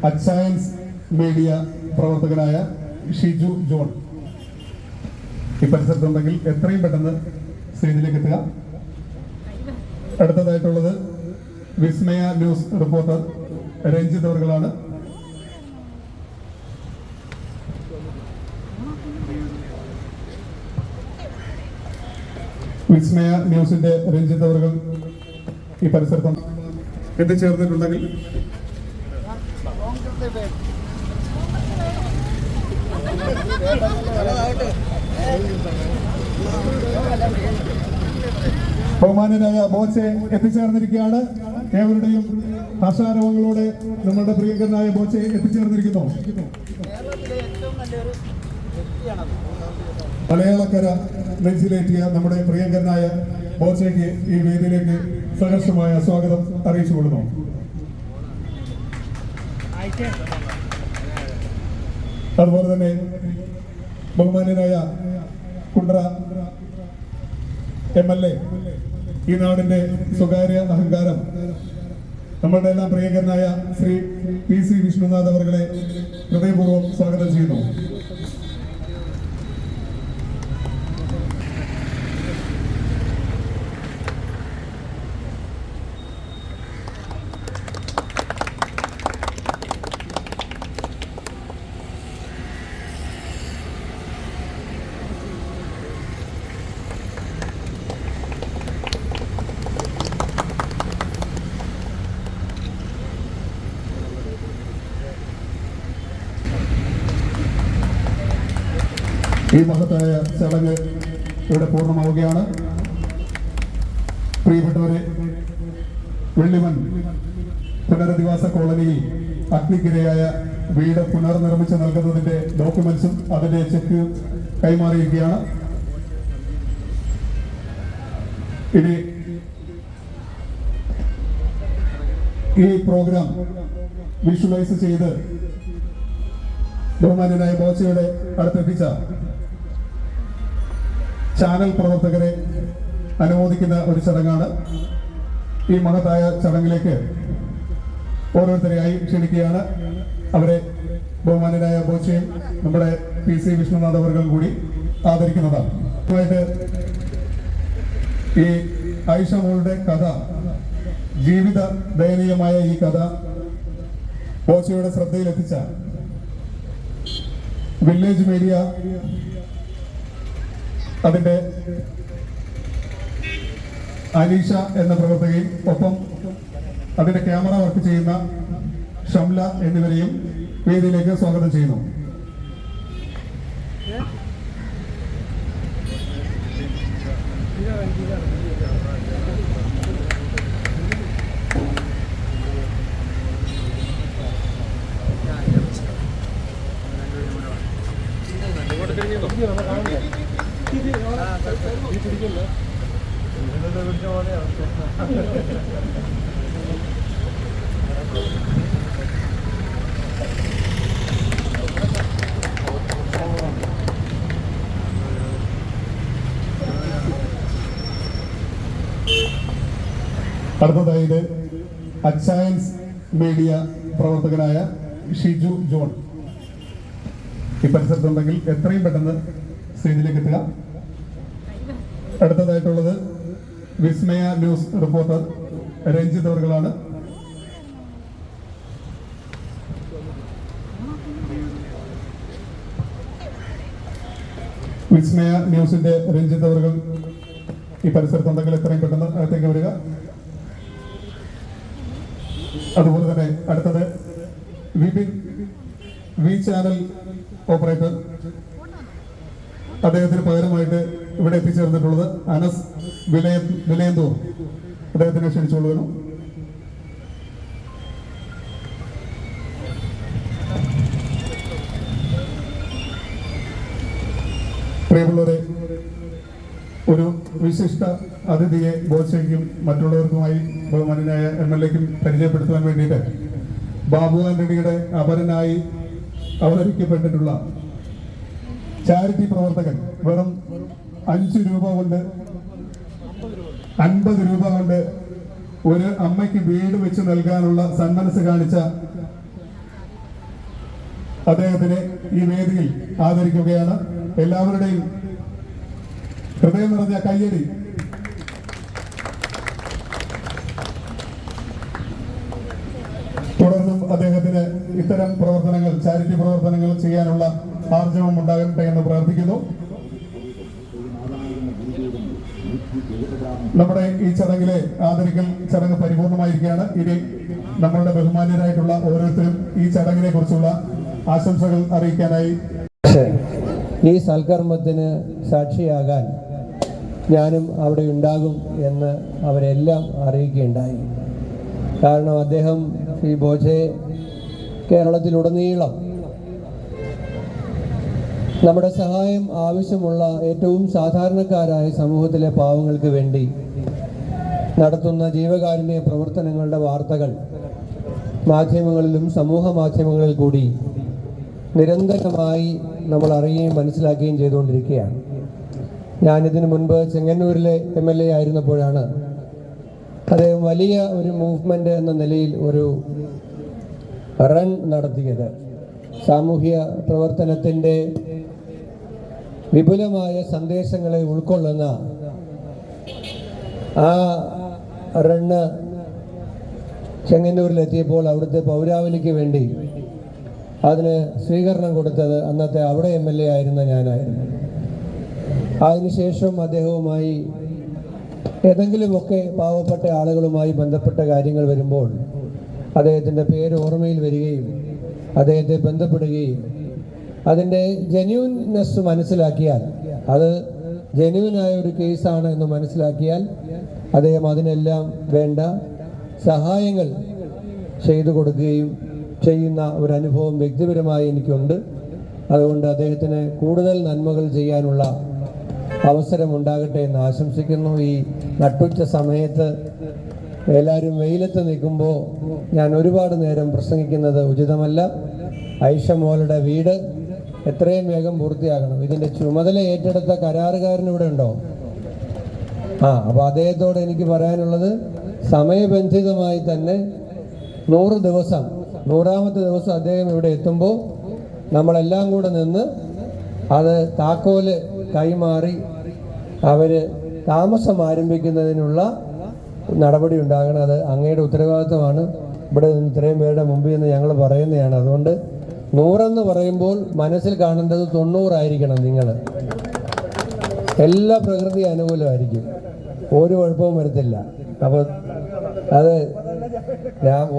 Achayans media പ്രവർത്തകനായ Shiju John ഈ പരിസരത്തുണ്ടെങ്കിൽ എത്രയും പെട്ടെന്ന് സ്റ്റേജിലേക്ക് എത്തുക. അടുത്തതായിട്ടുള്ളത് വിസ്മയ ന്യൂസ് റിപ്പോർട്ടർ രഞ്ജിത്ത് അവർകളാണ്. വിസ്മയ ന്യൂസിന്റെ രഞ്ജിത്ത് അവർകൾ ഈ പരിസരത്ത് എത്തിച്ചേർന്നിട്ടുണ്ടെങ്കിൽ ബഹുമാന്യനായ ബോച്ചെ എത്തിച്ചേർന്നിരിക്കുകയാണ്. ഏവരുടെയും ഹർഷാരവങ്ങളോടെ നമ്മളുടെ പ്രിയങ്കരനായ ബോച്ചെ എത്തിച്ചേർന്നിരിക്കുന്നു. മലയാളക്കര നെഞ്ചിലേറ്റിയ നമ്മുടെ പ്രിയങ്കരനായ ബോച്ചയ്ക്ക് ഈ വേദിയിലേക്ക് സഹർഷമായ സ്വാഗതം അറിയിച്ചുകൊള്ളുന്നു. അതുപോലെ തന്നെ ബഹുമാന്യനായ കുണ്ട്ര MLA, ഈ നാടിന്റെ സ്വകാര്യ അഹങ്കാരം, നമ്മളുടെ എല്ലാം പ്രിയങ്കരനായ ശ്രീ PC വിഷ്ണുനാഥ് അവരെ ഹൃദയപൂർവ്വം സ്വാഗതം ചെയ്യുന്നു. ഈ മഹത്തായ ചടങ്ങ് ഇവിടെ പൂർണ്ണമാവുകയാണ്. പ്രിയപ്പെട്ടവരെ, വെള്ളിമൺ പുനരധിവാസ കോളനിയിൽ അഗ്നിക്കിരയായ വീട് പുനർനിർമ്മിച്ച് നൽകുന്നതിന്റെ ഡോക്യുമെന്റ്സും അതിന്റെ ചെക്ക് കൈമാറിയിരിക്കുകയാണ്. ഇനി ഈ പ്രോഗ്രാം വിഷ്വലൈസ് ചെയ്ത് ബഹുമാന്യനായ ബോച്ചയുടെ അടുത്തെത്തിച്ച ചാനൽ പ്രവർത്തകരെ അനുമോദിക്കുന്ന ഒരു ചടങ്ങാണ്. ഈ മഹത്തായ ചടങ്ങിലേക്ക് ഓരോരുത്തരെയായി ക്ഷണിക്കുകയാണ്. അവരെ ബഹുമാന്യനായ ബോച്ചയും നമ്മുടെ PC വിഷ്ണുനാഥ് അവർകൾ കൂടി ആദരിക്കുന്നതാണ്. ഈ ആയിഷ മോളുടെ കഥ, ജീവിത ദയനീയമായ ഈ കഥ ബോച്ചയുടെ ശ്രദ്ധയിലെത്തിച്ച വില്ലേജ് മീഡിയ, അതിന്റെ അനീഷ എന്ന പ്രവർത്തകയും ഒപ്പം അതിന്റെ ക്യാമറ വർക്ക് ചെയ്യുന്ന ഷംല എന്നിവരെയും വേദിയിലേക്ക് സ്വാഗതം ചെയ്യുന്നു. അടുത്തതായത് അച്ചയൻസ് മീഡിയ പ്രവർത്തകനായ ഷിജു ജോൺ ഈ പരിസരത്തുണ്ടെങ്കിൽ എത്രയും പെട്ടെന്ന് സ്റ്റേജിലേക്ക് എത്തുക. അടുത്തതായിട്ടുള്ളത് വിസ്മയ ന്യൂസ് റിപ്പോർട്ടർ രഞ്ജിത്ത് അവർകളാണ്. വിസ്മയ ന്യൂസിന്റെ രഞ്ജിത്ത് അവർകൾ ഈ പരിസരത്തുണ്ടെങ്കിൽ എത്രയും പെട്ടെന്ന് അകത്തേക്ക് വരിക. അതുപോലെ തന്നെ അടുത്തത് വിപിൻ വി ചാനൽ ഓപ്പറേറ്റർ, അദ്ദേഹത്തിന് പകരമായിട്ട് ഇവിടെ എത്തിച്ചേർന്നിട്ടുള്ളത് അനസ് വിലയന്തൂർ, അദ്ദേഹത്തിനെ ക്ഷണിച്ചുകൊള്ളുന്നു. പ്രിയമുള്ളവരെ, ഒരു വിശിഷ്ട അതിഥിയെ ബോച്ചയ്ക്കും മറ്റുള്ളവർക്കുമായി ബഹുമാന്യനായ MLAക്കും പരിചയപ്പെടുത്തുവാൻ വേണ്ടിയിട്ട് ബാബു ആന്റണിയുടെ അപരനായി അവതരിക്കപ്പെട്ടിട്ടുള്ള ചാരിറ്റി പ്രവർത്തകൻ വെറും 5 രൂപ കൊണ്ട് 50 രൂപ കൊണ്ട് ഒരു അമ്മയ്ക്ക് വീട് വെച്ച് നൽകാനുള്ള സന്മനസ് കാണിച്ച അദ്ദേഹത്തിനെ ഈ വേദിയിൽ ആദരിക്കുകയാണ്. എല്ലാവരുടെയും ഹൃദയം നിറഞ്ഞ കയ്യടി. തുടർന്നും അദ്ദേഹത്തിന് ഇത്തരം പ്രവർത്തനങ്ങൾ, ചാരിറ്റി പ്രവർത്തനങ്ങൾ ചെയ്യാനുള്ള ആർജവം ഉണ്ടാകട്ടെ എന്ന് പ്രാർത്ഥിക്കുന്നു. നമ്മുടെ ഈ ചടങ്ങിലെ ആദരിക്കൽ ചടങ്ങ് പരിപൂർണമായിരിക്കുകയാണ്. ഇനി നമ്മളുടെ ബഹുമാന്യരായിട്ടുള്ള ഓരോരുത്തരും ഈ ചടങ്ങിനെ കുറിച്ചുള്ള ആശംസകൾ അറിയിക്കാനായി. ഈ സൽക്കർമ്മത്തിന് സാക്ഷിയാകാൻ ഞാനും അവിടെ ഉണ്ടാകും എന്ന് അവരെല്ലാം അറിയിക്കുകയുണ്ടായി. കാരണം അദ്ദേഹം ശ്രീ ബോച്ചെ കേരളത്തിലുടനീളം നമ്മുടെ സഹായം ആവശ്യമുള്ള ഏറ്റവും സാധാരണക്കാരായ സമൂഹത്തിലെ പാവങ്ങൾക്ക് വേണ്ടി നടത്തുന്ന ജീവകാരുണ്യ പ്രവർത്തനങ്ങളുടെ വാർത്തകൾ മാധ്യമങ്ങളിലും സമൂഹ മാധ്യമങ്ങളിൽ കൂടി നിരന്തരമായി നമ്മൾ അറിയുകയും മനസ്സിലാക്കുകയും ചെയ്തുകൊണ്ടിരിക്കുകയാണ്. ഞാനിതിനു മുൻപ് ചെങ്ങന്നൂരിലെ MLA ആയിരുന്നപ്പോഴാണ് അദ്ദേഹം വലിയ ഒരു മൂവ്മെൻ്റ് എന്ന നിലയിൽ ഒരു റൺ നടത്തിയത്. സാമൂഹ്യ പ്രവർത്തനത്തിൻ്റെ വിപുലമായ സന്ദേശങ്ങളെ ഉൾക്കൊള്ളുന്ന ആ റണ്ണ് ചെങ്ങന്നൂരിലെത്തിയപ്പോൾ അവിടുത്തെ പൗരാവലിക്ക് വേണ്ടി അതിന് സ്വീകരണം കൊടുത്തത് അന്നത്തെ അവിടെ MLA ആയിരുന്ന ഞാനായിരുന്നു. അതിനുശേഷം അദ്ദേഹവുമായി ഏതെങ്കിലുമൊക്കെ പാവപ്പെട്ട ആളുകളുമായി ബന്ധപ്പെട്ട കാര്യങ്ങൾ വരുമ്പോൾ അദ്ദേഹത്തിൻ്റെ പേര് ഓർമ്മയിൽ വരികയും അദ്ദേഹത്തെ ബന്ധപ്പെടുകയും അതിൻ്റെ ജെന്യൂൻനെസ് മനസ്സിലാക്കിയാൽ, അത് ജെന്യൂനായ ഒരു കേസാണ് എന്ന് മനസ്സിലാക്കിയാൽ അദ്ദേഹം അതിനെല്ലാം വേണ്ട സഹായങ്ങൾ ചെയ്തു കൊടുക്കുകയും ചെയ്യുന്ന ഒരു അനുഭവം വ്യക്തിപരമായി എനിക്കുണ്ട്. അതുകൊണ്ട് അദ്ദേഹത്തിന് കൂടുതൽ നന്മകൾ ചെയ്യാനുള്ള അവസരമുണ്ടാകട്ടെ എന്ന് ആശംസിക്കുന്നു. ഈ നട്ടുച്ച സമയത്ത് എല്ലാവരും വെയിലത്ത് നിൽക്കുമ്പോൾ ഞാൻ ഒരുപാട് നേരം പ്രസംഗിക്കുന്നത് ഉചിതമല്ല. ഐഷ മോളുടെ വീട് എത്രയും വേഗം പൂർത്തിയാക്കണം. ഇതിൻ്റെ ചുമതല ഏറ്റെടുത്ത കരാറുകാരൻ ഇവിടെ ഉണ്ടോ? അപ്പോൾ അദ്ദേഹത്തോട് എനിക്ക് പറയാനുള്ളത്, സമയബന്ധിതമായി തന്നെ 100 ദിവസം, 100ാമത്തെ ദിവസം അദ്ദേഹം ഇവിടെ എത്തുമ്പോൾ നമ്മളെല്ലാം കൂടെ നിന്ന് അത് താക്കോല് കൈമാറി അവർ താമസം ആരംഭിക്കുന്നതിനുള്ള നടപടി ഉണ്ടാകണം. അത് അങ്ങയുടെ ഉത്തരവാദിത്വമാണ്. ഇവിടെ നിന്ന് ഇത്രയും പേരുടെ മുമ്പിൽ നിന്ന് ഞങ്ങൾ പറയുന്നതാണ്. അതുകൊണ്ട് 100 എന്ന് പറയുമ്പോൾ മനസ്സിൽ കാണേണ്ടത് 90 ആയിരിക്കണം. നിങ്ങൾ എല്ലാ പ്രകൃതി അനുകൂലമായിരിക്കും, ഒരു കുഴപ്പവും വരത്തില്ല. അപ്പോൾ അത്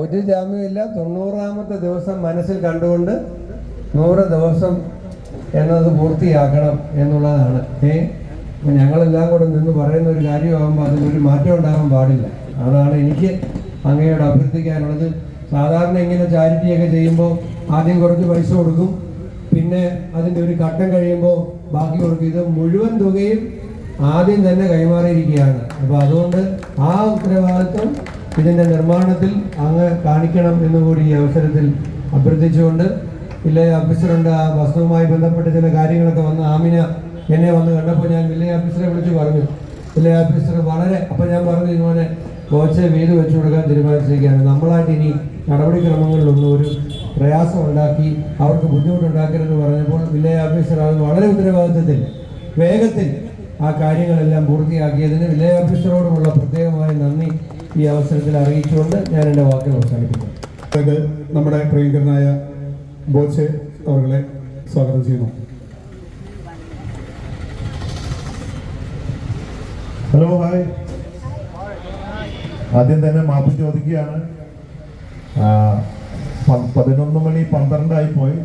ഒരു ജാമ്യമില്ല. 90ാമത്തെ ദിവസം മനസ്സിൽ കണ്ടുകൊണ്ട് 100 ദിവസം എന്നത് പൂർത്തിയാക്കണം എന്നുള്ളതാണ്. ഞങ്ങളെല്ലാം കൂടെ നിന്ന് പറയുന്ന ഒരു കാര്യമാകുമ്പോൾ അതിനൊരു മാറ്റം ഉണ്ടാകാൻ പാടില്ല. അതാണ് എനിക്ക് അങ്ങയോട് അഭ്യർത്ഥിക്കാനുള്ളത്. സാധാരണ ഇങ്ങനെ ചാരിറ്റിയൊക്കെ ചെയ്യുമ്പോൾ ആദ്യം കുറച്ച് പൈസ കൊടുക്കും, പിന്നെ അതിൻ്റെ ഒരു ഘട്ടം കഴിയുമ്പോൾ ബാക്കി കൊടുക്കും. ഇത് മുഴുവൻ തുകയും ആദ്യം തന്നെ കൈമാറിയിരിക്കുകയാണ്. അപ്പോൾ അതുകൊണ്ട് ആ ഉത്തരവാദിത്വം ഇതിൻ്റെ നിർമ്മാണത്തിൽ അങ്ങ് കാണിക്കണം എന്നുകൂടി ഈ അവസരത്തിൽ അഭ്യർത്ഥിച്ചുകൊണ്ട്, വില്ലേജ് ഓഫീസറുണ്ട്, ആ വസ്തുവുമായി ബന്ധപ്പെട്ട് ചില കാര്യങ്ങളൊക്കെ വന്ന് ആമിന എന്നെ വന്ന് കണ്ടപ്പോൾ ഞാൻ വില്ലേജ് ഓഫീസറെ വിളിച്ച് പറഞ്ഞു. വില്ലേജ് ഓഫീസർ അപ്പോൾ ഞാൻ പറഞ്ഞു, ഇതുപോലെ ബോച്ചെ വീട് വെച്ചു കൊടുക്കാൻ തീരുമാനിച്ചിരിക്കുകയാണ്. നമ്മളായിട്ട് ഇനി നടപടിക്രമങ്ങളിലൊന്നും ഒരു പ്രയാസം ഉണ്ടാക്കി അവർക്ക് ബുദ്ധിമുട്ടുണ്ടാക്കരുതെന്ന് പറഞ്ഞപ്പോൾ വില്ലേജ് ഓഫീസർ അത് വളരെ ഉത്തരവാദിത്വത്തിൽ വേഗത്തിൽ ആ കാര്യങ്ങളെല്ലാം പൂർത്തിയാക്കിയതിന് വില്ലേജ് ഓഫീസറോടുമുള്ള പ്രത്യേകമായ നന്ദി ഈ അവസരത്തിൽ അറിയിച്ചുകൊണ്ട് ഞാൻ എൻ്റെ വാക്കുകൾ അവസാനിപ്പിക്കുന്നു. നമ്മുടെ പ്രിയങ്കരനായ ബോച്ചെ അവരെ സ്വാഗതം ചെയ്യുന്നു. Hello, hi. ആദ്യം തന്നെ മാപ്പ് ചോദിക്കുകയാണ്. 11 മണി 12 പോയി.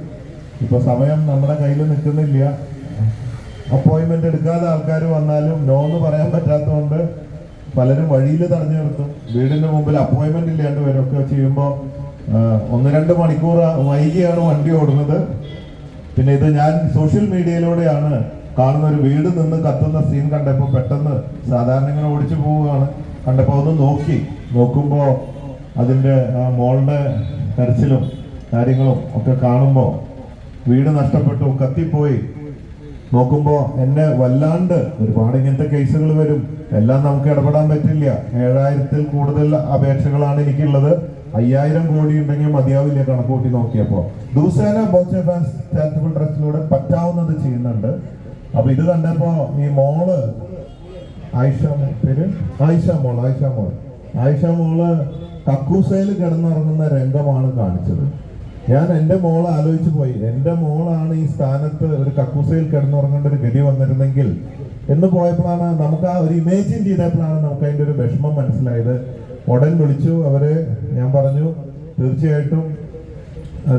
ഇപ്പൊ സമയം നമ്മുടെ കയ്യിൽ നിൽക്കുന്നില്ല. അപ്പോയിന്റ്മെന്റ് എടുക്കാതെ ആൾക്കാർ വന്നാലും നോ എന്ന് പറയാൻ പറ്റാത്തതുകൊണ്ട് പലരും വഴിയിൽ തടഞ്ഞു നിർത്തും. വീടിന്റെ മുമ്പിൽ അപ്പോയിന്റ്മെന്റ് ഇല്ലാണ്ട് വരൊക്കെ ചെയ്യുമ്പോൾ 1-2 മണിക്കൂർ വൈകിയാണ് വണ്ടി ഓടുന്നത്. പിന്നെ ഇത് ഞാൻ സോഷ്യൽ മീഡിയയിലൂടെയാണ് കാണുന്ന. ഒരു വീട് നിന്ന് കത്തുന്ന സീൻ കണ്ടപ്പോൾ പെട്ടെന്ന് സാധാരണ ഇങ്ങനെ ഓടിച്ചു പോവുകയാണ്. കണ്ടപ്പോൾ ഒന്ന് നോക്കുമ്പോൾ അതിൻ്റെ മോളുടെ കരച്ചിലും കാര്യങ്ങളും ഒക്കെ കാണുമ്പോൾ വീട് നഷ്ടപ്പെട്ടു, കത്തിപ്പോയി. നോക്കുമ്പോൾ എന്നെ വല്ലാണ്ട് ഒരുപാട് ഇങ്ങനത്തെ കേസുകൾ വരും. എല്ലാം നമുക്ക് ഇടപെടാൻ പറ്റില്ല. 7000-ൽ കൂടുതൽ അപേക്ഷകളാണ് എനിക്കുള്ളത്. 5000 കോടി ഉണ്ടെങ്കിൽ മതിയാവില്ല കണക്ക് കൂട്ടി നോക്കിയപ്പോൾ. ദിവസേന ബോച്ചെ ഫാൻസ് ചാരിറ്റബിൾ ട്രസ്റ്റിലൂടെ പറ്റാവുന്നത് ചെയ്യുന്നുണ്ട്. അപ്പൊ ഇത് കണ്ടപ്പോ ഈ മോള് ആയിഷ മോള് കക്കൂസയിൽ കിടന്നുറങ്ങുന്ന രംഗമാണ് കാണിച്ചത്. ഞാൻ എൻ്റെ മോളെ ആലോചിച്ചു പോയി, എൻ്റെ മോളാണ് ഈ സ്ഥാനത്ത് ഒരു കക്കൂസയിൽ കിടന്നുറങ്ങേണ്ട ഒരു ഗതി വന്നിരുന്നെങ്കിൽ എന്ന് പോയപ്പോഴാണ് നമുക്ക് ആ ഒരു ഇമേജിൻ ചെയ്തപ്പോഴാണ് നമുക്ക് അതിൻ്റെ ഒരു വിഷമം മനസ്സിലായത്. ഉടൻ വിളിച്ചു അവരെ. ഞാൻ പറഞ്ഞു തീർച്ചയായിട്ടും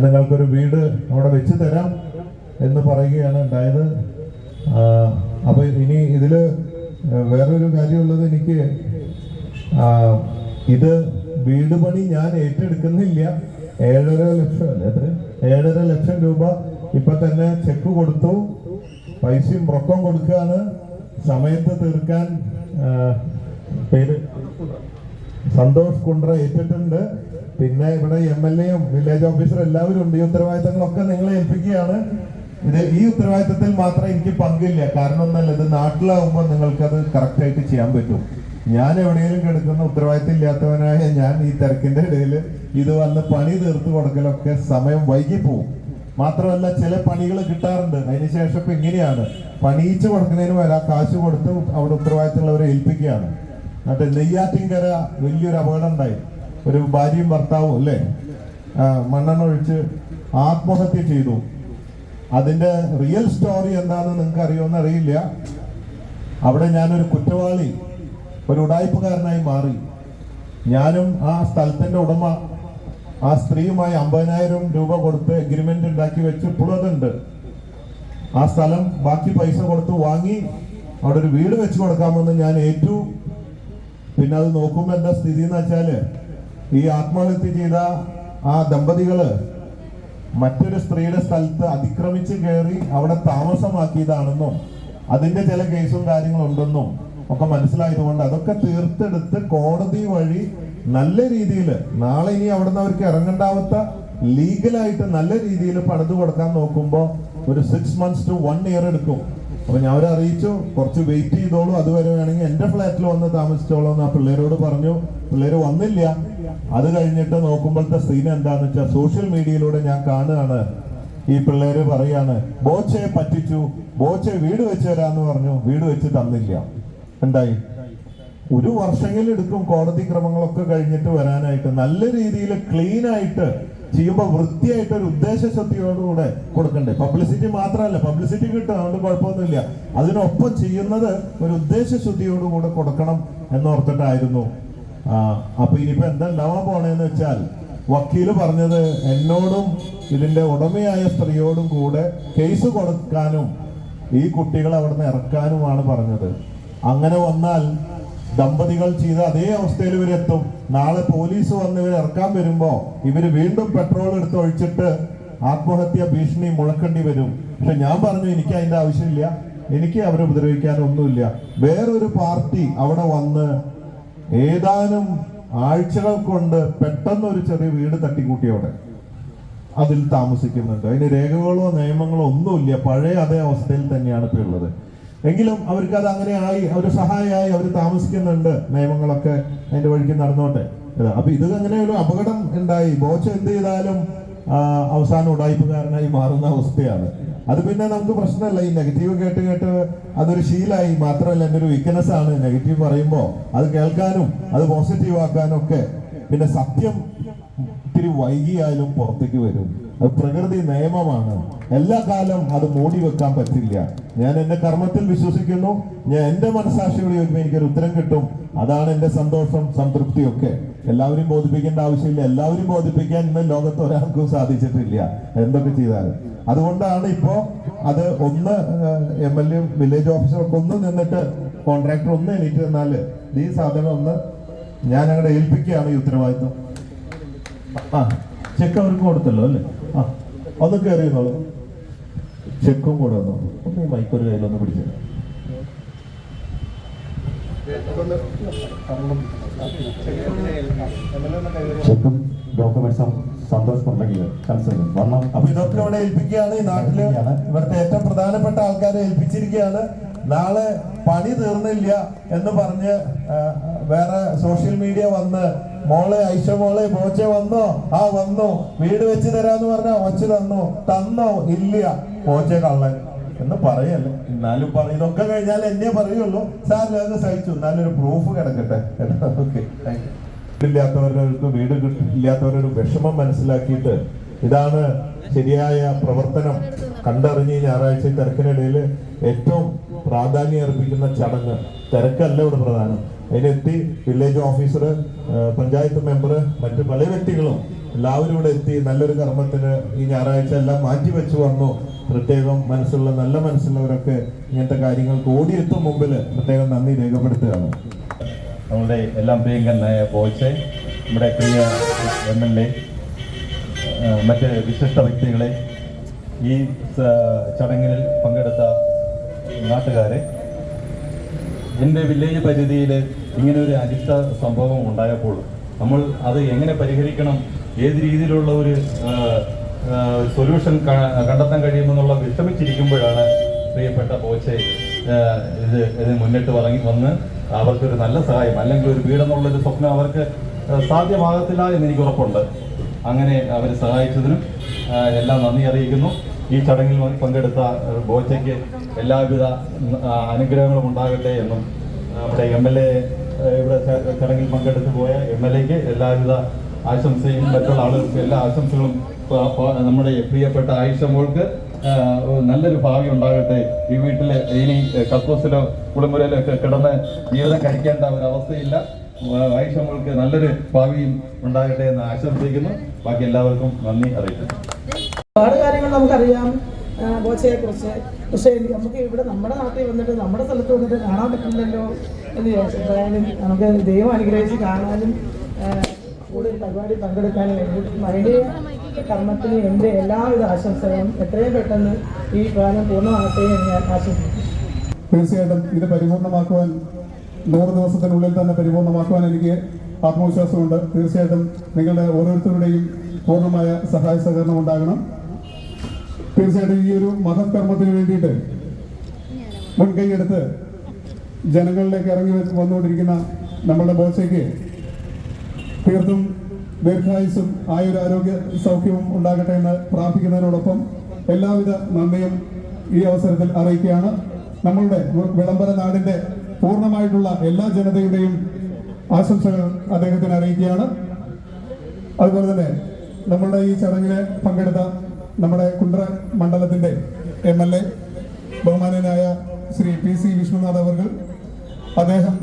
നിങ്ങൾക്കൊരു വീട് അവിടെ വെച്ച് തരാം എന്ന് പറയുകയാണ് ഉണ്ടായത്. അപ്പൊ ഇനി ഇതില് വേറൊരു കാര്യമുള്ളത്, എനിക്ക് ഇത് വീട് പണി ഞാൻ ഏറ്റെടുക്കുന്നില്ല. 7.5 ലക്ഷം അല്ലേ, എത്ര 7.5 ലക്ഷം രൂപ ഇപ്പൊ തന്നെ ചെക്ക് കൊടുത്തു, പൈസയും റൊക്കം കൊടുക്കുകയാണ്. സമയത്ത് തീർക്കാൻ പേര് സന്തോഷ് കുണ്ട്ര ഏറ്റിട്ടുണ്ട്. പിന്നെ ഇവിടെ MLA-യും വില്ലേജ് ഓഫീസർ എല്ലാവരും ഉണ്ട്. ഈ ഉത്തരവാദിത്തങ്ങളൊക്കെ നിങ്ങളെ ഏൽപ്പിക്കുകയാണ്. ഈ ഉത്തരവാദിത്തത്തിൽ മാത്രം എനിക്ക് പങ്കില്ല. കാരണം ഒന്നല്ല, ഇത് നാട്ടിലാവുമ്പോൾ നിങ്ങൾക്കത് കറക്റ്റായിട്ട് ചെയ്യാൻ പറ്റും. ഞാൻ എവിടെയെങ്കിലും കിടക്കുന്ന ഉത്തരവാദിത്തം ഇല്ലാത്തവനായ ഞാൻ ഈ തിരക്കിന്റെ ഇടയിൽ ഇത് വന്ന് പണി തീർത്ത് കൊടുക്കലൊക്കെ സമയം വൈകി പോവും. മാത്രമല്ല ചില പണികൾ കിട്ടാറുണ്ട്. അതിനുശേഷം ഇപ്പൊ ഇങ്ങനെയാണ്, പണിയിച്ച് കൊടുക്കുന്നതിന് വരാ കാശ് കൊടുത്ത് അവിടെ ഉത്തരവാദിത്തമുള്ളവരെ ഏൽപ്പിക്കുകയാണ്. എന്നിട്ട് നെയ്യാറ്റിൻകര വലിയൊരു അപകടം ഉണ്ടായി. ഒരു ഭാര്യയും ഭർത്താവും അല്ലേ മണ്ണെണ്ണ ഒഴിച്ച് ആത്മഹത്യ ചെയ്തു. അതിന്റെ റിയൽ സ്റ്റോറി എന്താണെന്ന് നിങ്ങൾക്ക് അറിയുമെന്ന് അറിയില്ല. അവിടെ ഞാനൊരു കുറ്റവാളി, ഒരു ഉടായ്പക്കാരനായി മാറി. ഞാനും ആ സ്ഥലത്തിന്റെ ഉടമ ആ സ്ത്രീയുമായി 50,000 രൂപ കൊടുത്ത് എഗ്രിമെന്റ് ഉണ്ടാക്കി വെച്ച് ഇപ്പോഴും അതുണ്ട്. ആ സ്ഥലം ബാക്കി പൈസ കൊടുത്ത് വാങ്ങി അവിടെ ഒരു വീട് വെച്ച് കൊടുക്കാമെന്ന് ഞാൻ ഏറ്റു. പിന്നെ അത് നോക്കുമ്പോൾ എന്താ സ്ഥിതി എന്ന് വെച്ചാല്, ഈ ആത്മഹത്യ ചെയ്ത ആ ദമ്പതികള് മറ്റൊരു സ്ത്രീയുടെ സ്ഥലത്ത് അതിക്രമിച്ച് കയറി അവിടെ താമസമാക്കിയതാണെന്നും അതിന്റെ ചില കേസും കാര്യങ്ങളും ഉണ്ടെന്നും ഒക്കെ മനസ്സിലായതുകൊണ്ട് അതൊക്കെ തീർത്തെടുത്ത് കോടതി വഴി നല്ല രീതിയിൽ നാളെ ഇനി അവിടുന്ന് അവർക്ക് ഇറങ്ങണ്ടാവാത്ത ലീഗലായിട്ട് നല്ല രീതിയിൽ പണിത് കൊടുക്കാൻ നോക്കുമ്പോൾ ഒരു 6 months to 1 year എടുക്കും. അപ്പൊ ഞാൻ അവരെ അറിയിച്ചു, കുറച്ച് വെയിറ്റ് ചെയ്തോളൂ, അതുവരെ വേണമെങ്കിൽ എന്റെ ഫ്ലാറ്റിൽ വന്ന് താമസിച്ചോളൂ എന്ന് ആ പിള്ളേരോട് പറഞ്ഞു. പിള്ളേര് വന്നില്ല. അത് കഴിഞ്ഞിട്ട് നോക്കുമ്പോഴത്തെ സീൻ എന്താന്ന് വെച്ചാൽ സോഷ്യൽ മീഡിയയിലൂടെ ഞാൻ കാണുകയാണ്, ഈ പിള്ളേര് പറയാണ് ബോച്ചയെ പറ്റിച്ചു, ബോച്ചെ വീട് വെച്ച് തരാന്ന് പറഞ്ഞു, വീട് വെച്ച് തന്നില്ല. എന്തായി? 1 വർഷമെങ്കിലും എടുക്കും കോടതി ക്രമങ്ങളൊക്കെ കഴിഞ്ഞിട്ട് വരാനായിട്ട്. നല്ല രീതിയിൽ ക്ലീൻ ആയിട്ട് ചെയ്യുമ്പോൾ വൃത്തിയായിട്ട് ഒരു ഉദ്ദേശശുദ്ധിയോടുകൂടെ കൊടുക്കണ്ടേ. പബ്ലിസിറ്റി മാത്രമല്ല, പബ്ലിസിറ്റി കിട്ടും, അതുകൊണ്ട് കുഴപ്പമൊന്നുമില്ല. അതിനൊപ്പം ചെയ്യുന്നത് ഒരു ഉദ്ദേശശുദ്ധിയോടുകൂടെ കൊടുക്കണം എന്നോർത്തിട്ടായിരുന്നു. അപ്പൊ ഇനിയിപ്പോ എന്താ ഉണ്ടാവാൻ പോണേന്ന് വെച്ചാൽ, വക്കീല് പറഞ്ഞത് എന്നോടും ഇതിന്റെ ഉടമയായ സ്ത്രീയോടും കൂടെ കേസ് കൊടുക്കാനും ഈ കുട്ടികളെ അവിടുന്ന് ഇറക്കാനുമാണ് പറഞ്ഞത്. അങ്ങനെ വന്നാൽ ദമ്പതികൾ ചെയ്ത അതേ അവസ്ഥയിൽ ഇവരെത്തും. നാളെ പോലീസ് വന്ന് ഇവരെ ഇറക്കാൻ വരുമ്പോ ഇവര് വീണ്ടും പെട്രോൾ എടുത്ത് ഒഴിച്ചിട്ട് ആത്മഹത്യ ഭീഷണി മുഴക്കേണ്ടി വരും. പക്ഷെ ഞാൻ പറഞ്ഞു, എനിക്ക് അതിന്റെ ആവശ്യമില്ല, എനിക്ക് അവരെ ഉപദ്രവിക്കാനൊന്നുമില്ല. വേറൊരു പാർട്ടി അവിടെ വന്ന് ഏതാനും ആഴ്ചകൾ കൊണ്ട് പെട്ടെന്ന് ഒരു ചെറിയ വീട് തട്ടിക്കൂട്ടിയോടെ അതിൽ താമസിക്കുന്നുണ്ട്. അതിന് രേഖകളോ നിയമങ്ങളോ ഒന്നുമില്ല. പഴയ അതേ അവസ്ഥയിൽ തന്നെയാണ് ഇപ്പോൾ ഉള്ളത്. എങ്കിലും അവർക്ക് അത് അങ്ങനെ ആയി, അവർ സഹായമായി, അവർ താമസിക്കുന്നുണ്ട്. നിയമങ്ങളൊക്കെ അതിന്റെ വഴിക്ക് നടന്നോട്ടെ. അപ്പൊ ഇത് അങ്ങനെ ഒരു അപകടം ഉണ്ടായി. ബോച്ച എന്ത് ചെയ്താലും അവസാനം ഉടായ്പക്കാരനായി മാറുന്ന അവസ്ഥയാണ്. അത് പിന്നെ നമുക്ക് പ്രശ്നമല്ല. ഈ നെഗറ്റീവ് കേട്ട് കേട്ട് അതൊരു ശീലമായി. മാത്രമല്ല എൻ്റെ ഒരു വീക്ക്നെസ് ആണ് നെഗറ്റീവ് പറയുമ്പോൾ അത് കേൾക്കാനും അത് പോസിറ്റീവ് ആക്കാനും ഒക്കെ. പിന്നെ സത്യം ഇത്തിരി വൈകിയായാലും പുറത്തേക്ക് വരും. അത് പ്രകൃതി നിയമമാണ്. എല്ലാ കാലം അത് മൂടി വെക്കാൻ പറ്റില്ല. ഞാൻ എന്റെ കർമ്മത്തിൽ വിശ്വസിക്കുന്നു. ഞാൻ എന്റെ മനസാക്ഷിയോട് ചോദിക്കുമ്പോൾ എനിക്കൊരു ഉത്തരം കിട്ടും. അതാണ് എന്റെ സന്തോഷം, സംതൃപ്തിയൊക്കെ. എല്ലാവരും ബോധിപ്പിക്കേണ്ട ആവശ്യമില്ല. എല്ലാവരും ബോധിപ്പിക്കാൻ ഇന്ന് ലോകത്ത് ഒരാൾക്കും സാധിച്ചിട്ടില്ല, എന്തൊക്കെ ചെയ്താലും. അതുകൊണ്ടാണ് ഇപ്പോ അത് ഒന്ന് MLA വില്ലേജ് ഓഫീസറൊക്കെ ഒന്ന് നിന്നിട്ട് കോൺട്രാക്ടർ ഒന്ന് എണീറ്റ് തന്നാല് ഈ സാധനം ഒന്ന് ഞാൻ അങ്ങോട്ട് ഏൽപ്പിക്കുകയാണ് ഈ ഉത്തരവാദിത്വം. ചെക്ക് അവർക്ക് കൊടുത്തല്ലോ അല്ലേ? ഒന്ന് കയറിയുള്ളൂ, ചെക്കും കൂടെ വന്നു. ഒന്ന് ഈ മൈക്കൊരു കയ്യിലൊന്ന് പിടിച്ചു. ചെക്കും ഡോക്യുമെന്റ്സും സന്തോഷ് ഉണ്ടെങ്കിൽ വരണം. അപ്പൊ ഇതൊക്കെ ഇവിടെ ഏൽപ്പിക്കുകയാണ്. ഈ നാട്ടില് ഇവിടുത്തെ ഏറ്റവും പ്രധാനപ്പെട്ട ആൾക്കാരെ ഏൽപ്പിച്ചിരിക്കുകയാണ്. നാളെ പണി തീർന്നില്ല എന്ന് പറഞ്ഞ് വേറെ സോഷ്യൽ മീഡിയ വന്ന് മോളെ ഐഷ മോളെ ബോച്ച വന്നോ? ആ വന്നു. വീട് വെച്ച് തരാന്ന് പറഞ്ഞാ വച്ച് തന്നോ? ഇല്ല, ബോച്ച കള്ളൻ എന്ന് പറയല്ലേ. എന്നാലും ഇതൊക്കെ കഴിഞ്ഞാൽ എന്നെ പറയുള്ളൂ. സാറിന് അത് സഹിച്ചു, എന്നാലും ഒരു പ്രൂഫ് കിടക്കട്ടെ. Okay, thank you. ഇല്ലാത്തവർക്ക് വീട് ഇല്ലാത്തവരൊരു വിഷമം മനസ്സിലാക്കിയിട്ട് ഇതാണ് ശരിയായ പ്രവർത്തനം കണ്ടറിഞ്ഞ് ഞായറാഴ്ച തിരക്കിനിടയിൽ ഏറ്റവും പ്രാധാന്യം അർപ്പിക്കുന്ന ചടങ്ങ്. തിരക്കല്ല ഇവിടെ പ്രധാനം. അതിനെത്തി വില്ലേജ് ഓഫീസർ, പഞ്ചായത്ത് മെമ്പർ, മറ്റു പല വ്യക്തികളും എല്ലാവരും ഇവിടെ എത്തി നല്ലൊരു കർമ്മത്തിന് ഈ ഞായറാഴ്ച എല്ലാം മാറ്റിവെച്ച് വന്നു. പ്രത്യേകം നല്ല മനസ്സുള്ളവരൊക്കെ ഇങ്ങനത്തെ കാര്യങ്ങൾക്ക് ഓടിയെത്തും മുമ്പിൽ പ്രത്യേകം നന്ദി രേഖപ്പെടുത്തുകയാണ്. നമ്മളുടെ എല്ലാം പ്രിയങ്കരനായ ബോച്ചെ, നമ്മുടെ പ്രിയ MLA, മറ്റ് വിശിഷ്ട വ്യക്തികളെ, ഈ ചടങ്ങിൽ പങ്കെടുത്ത നാട്ടുകാരെ, എൻ്റെ വില്ലേജ് പരിധിയിൽ ഇങ്ങനെ ഒരു അനിഷ്ട സംഭവം ഉണ്ടായപ്പോൾ നമ്മൾ അത് എങ്ങനെ പരിഹരിക്കണം, ഏത് രീതിയിലുള്ള ഒരു സൊല്യൂഷൻ കണ്ടെത്താൻ കഴിയുമെന്നുള്ള വിഷമിച്ചിരിക്കുമ്പോഴാണ് പ്രിയപ്പെട്ട ബോച്ചെ ഇത് മുന്നിട്ട് വന്ന് അവർക്കൊരു നല്ല സഹായം, അല്ലെങ്കിൽ ഒരു വീടെന്നുള്ളൊരു സ്വപ്നം അവർക്ക് സാധ്യമാകത്തില്ല എന്ന് എനിക്ക് ഉറപ്പുണ്ട്. അങ്ങനെ അവർ സഹായിച്ചതിനും എല്ലാം നന്ദി അറിയിക്കുന്നു. ഈ ചടങ്ങിൽ പങ്കെടുത്ത ബോച്ചയ്ക്ക് എല്ലാവിധ അനുഗ്രഹങ്ങളും ഉണ്ടാകട്ടെ എന്നും നമ്മുടെ MLA ഇവിടെ ചടങ്ങിൽ പങ്കെടുത്തു പോയ MLAക്ക് എല്ലാവിധ ആശംസയും മറ്റുള്ള ആളുകൾക്ക് എല്ലാ ആശംസകളും നമ്മുടെ പ്രിയപ്പെട്ട ആയിഷ മോൾക്ക് നല്ലൊരു ഭാവി ഉണ്ടാകട്ടെ. ഈ വീട്ടില് ഇനി കക്കൂസിലോ കുളിമുറിയിലോ ഒക്കെ കിടന്ന് ജീവിതം കഴിക്കേണ്ട ഒരു അവസ്ഥയില്ല. ആയിഷ മോൾക്ക് നല്ലൊരു ഭാവിയും ഉണ്ടാകട്ടെ എന്ന് ആശംസിക്കുന്നു. ബാക്കി എല്ലാവർക്കും നന്ദി അറിയിക്കുന്നു. ഒരുപാട് കാര്യങ്ങൾ നമുക്കറിയാം ബോച്ചയെ കുറിച്ച്. പക്ഷേ നമുക്ക് ഇവിടെ നമ്മുടെ നാട്ടിൽ വന്നിട്ട് നമ്മുടെ സ്ഥലത്ത് വന്നിട്ട് കാണാൻ പറ്റില്ലല്ലോ എന്ന് വിചാരിച്ചു. എന്തായാലും നമുക്ക് ദൈവം അനുഗ്രഹിച്ച് കാണാനും കൂടുതൽ പരിപാടി പങ്കെടുക്കാനും അതിൻ്റെ കർമ്മത്തിന് എൻ്റെ എല്ലാവിധ ആശംസകളും എത്രയും പെട്ടെന്ന് ഈ കാലം പൂർണ്ണമാകട്ടെ എന്ന് ഞാൻ ആശംസിക്കുന്നു. തീർച്ചയായിട്ടും ഇത് പരിപൂർണമാക്കുവാൻ 100 ദിവസത്തിനുള്ളിൽ തന്നെ പരിപൂർണമാക്കുവാൻ എനിക്ക് ആത്മവിശ്വാസമുണ്ട്. തീർച്ചയായിട്ടും നിങ്ങളുടെ ഓരോരുത്തരുടെയും പൂർണ്ണമായ സഹായ സഹകരണം ഉണ്ടാകണം. തീർച്ചയായിട്ടും ഈ ഒരു മഹത് കർമ്മത്തിന് വേണ്ടിയിട്ട് മുൻകൈയെടുത്ത് ജനങ്ങളിലേക്ക് ഇറങ്ങി വന്നുകൊണ്ടിരിക്കുന്ന നമ്മളുടെ ബോച്ചയ്ക്ക് തീർത്തും ദീർഘായുസ്സും ആയുരാരോഗ്യ സൗഖ്യവും ഉണ്ടാകട്ടെ എന്ന് പ്രാർത്ഥിക്കുന്നതിനോടൊപ്പം എല്ലാവിധ നന്ദിയും ഈ അവസരത്തിൽ അറിയിക്കുകയാണ്. നമ്മളുടെ വിളംബര നാടിന്റെ പൂർണ്ണമായിട്ടുള്ള എല്ലാ ജനതയുടെയും ആശംസകൾ അദ്ദേഹത്തിന് അറിയിക്കുകയാണ്. അതുപോലെ തന്നെ നമ്മളുടെ ഈ ചടങ്ങിന് പങ്കെടുത്ത നമ്മുടെ കുണ്ട്ര മണ്ഡലത്തിന്റെ MLA ബഹുമാനനായ ശ്രീ PC വിഷ്ണുനാഥ് അവർ, അദ്ദേഹം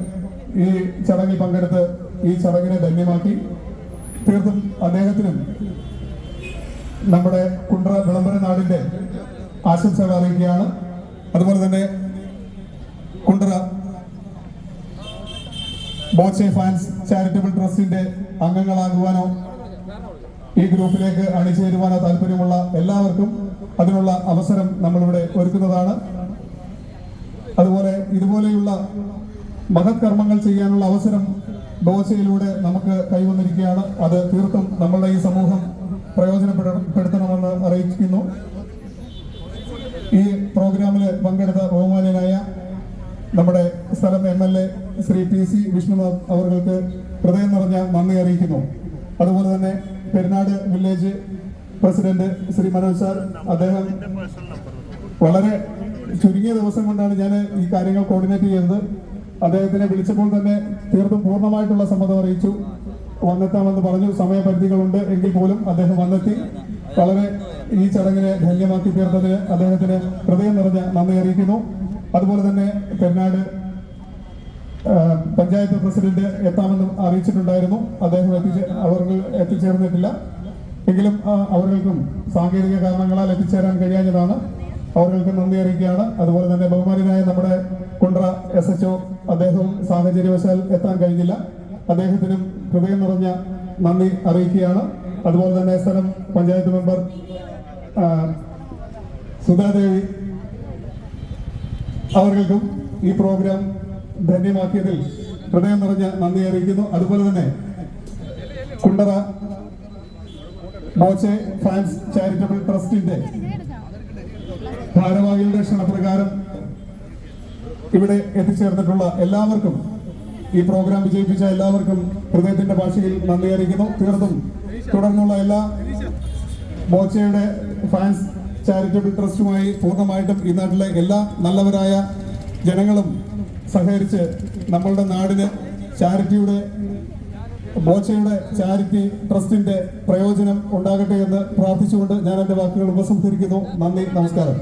ഈ ചടങ്ങിൽ പങ്കെടുത്ത് ഈ ചടങ്ങിനെ ധന്യമാക്കി. തീർത്തും അദ്ദേഹത്തിനും നമ്മുടെ കുണ്ട്ര വിളംബര നാടിന്റെ ആശംസകൾ അറിയിക്കുകയാണ്. അതുപോലെ തന്നെ കുണ്ട്ര ബോച്ചെ ഫാൻസ് ചാരിറ്റബിൾ ട്രസ്റ്റിന്റെ അംഗങ്ങളാകുവാനോ ഈ ഗ്രൂപ്പിലേക്ക് അണിചേരുവാനോ താല്പര്യമുള്ള എല്ലാവർക്കും അതിനുള്ള അവസരം നമ്മളിവിടെ ഒരുക്കുന്നതാണ്. അതുപോലെ ഇതുപോലെയുള്ള മഹത് കർമ്മങ്ങൾ ചെയ്യാനുള്ള അവസരം ബോച്ചയിലൂടെ നമുക്ക് കൈവന്നിരിക്കുകയാണ്. അത് തീർത്തും നമ്മളുടെ ഈ സമൂഹം പ്രയോജനപ്പെടുത്തണമെന്ന് അറിയിക്കുന്നു. ഈ പ്രോഗ്രാമിൽ പങ്കെടുത്ത ബഹുമാന്യനായ നമ്മുടെ സ്ഥലം MLA ശ്രീ PC വിഷ്ണുനാഥ് അവർക്ക് ഹൃദയം നിറഞ്ഞ നന്ദി അറിയിക്കുന്നു. അതുപോലെ തന്നെ Perunad village president Shri Manoj sir, അദ്ദേഹം വളരെ ചുരുങ്ങിയ ദിവസം കൊണ്ടാണ് ഞാൻ ഈ കാര്യങ്ങൾ കോർഡിനേറ്റ് ചെയ്തത്. അദ്ദേഹത്തിനെ വിളിച്ചപ്പോൾ തന്നെ തീർത്തും പൂർണ്ണമായിട്ടുള്ള സമ്മതം അറിയിച്ചു. വന്നെത്താമെന്ന് പറഞ്ഞു. സമയപരിധികളുണ്ട് എങ്കിൽ പോലും അദ്ദേഹം വന്നെത്തി. വളരെ ഈ ചടങ്ങിനെ ധന്യമാക്കി തീർത്തതിന് അദ്ദേഹത്തിന് ഹൃദയം നിറഞ്ഞ നന്ദി അറിയിക്കുന്നു. അതുപോലെ തന്നെ പെരുന്നാട് പഞ്ചായത്ത് പ്രസിഡന്റ് എത്താമെന്ന് അറിയിച്ചിട്ടുണ്ടായിരുന്നു. അദ്ദേഹം എത്തിച്ചേർന്നിട്ടില്ല. എങ്കിലും അവർക്കും സാങ്കേതിക കാരണങ്ങളാൽ എത്തിച്ചേരാൻ കഴിയാഞ്ഞതാണ്. അവർക്ക് നന്ദി അറിയിക്കുകയാണ്. അതുപോലെ തന്നെ ബഹുമാനായ നമ്മുടെ കുണ്ട്ര SHO അദ്ദേഹവും സാഹചര്യവശാൽ എത്താൻ കഴിഞ്ഞില്ല. അദ്ദേഹത്തിനും ഹൃദയം നിറഞ്ഞ നന്ദി അറിയിക്കുകയാണ്. അതുപോലെ തന്നെ സ്ഥലം പഞ്ചായത്ത് മെമ്പർ സുധാദേവി അവർക്കും ഈ പ്രോഗ്രാം ധന്യമാക്കിയതിൽ ഹൃദയം നിറഞ്ഞ നന്ദി അറിയിക്കുന്നു. അതുപോലെ തന്നെ കുണ്ട്ര ബോച്ചെ ഫാൻസ് ചാരിറ്റബിൾ ട്രസ്റ്റിന്റെ ഭാരവാഹികളുടെ ക്ഷണപ്രകാരം ഇവിടെ എത്തിച്ചേർന്നിട്ടുള്ള എല്ലാവർക്കും ഈ പ്രോഗ്രാം വിജയിപ്പിച്ച എല്ലാവർക്കും ഹൃദയത്തിന്റെ ഭാഷയിൽ നന്ദി അറിയിക്കുന്നു. തീർത്തും തുടർന്നുള്ള എല്ലാ ബോച്ചയുടെ ഫാൻസ് ചാരിറ്റബിൾ ട്രസ്റ്റുമായി പൂർണ്ണമായിട്ടും ഈ നാട്ടിലെ എല്ലാ നല്ലവരായ ജനങ്ങളും സഹകരിച്ച് നമ്മളുടെ നാടിന് ബോച്ചയുടെ ചാരിറ്റി ട്രസ്റ്റിന്റെ പ്രയോജനം ഉണ്ടാകട്ടെ എന്ന് പ്രാർത്ഥിച്ചുകൊണ്ട് ഞാൻ എന്റെ വാക്കുകൾ ഉപസംഹരിക്കുന്നു. നന്ദി, നമസ്കാരം.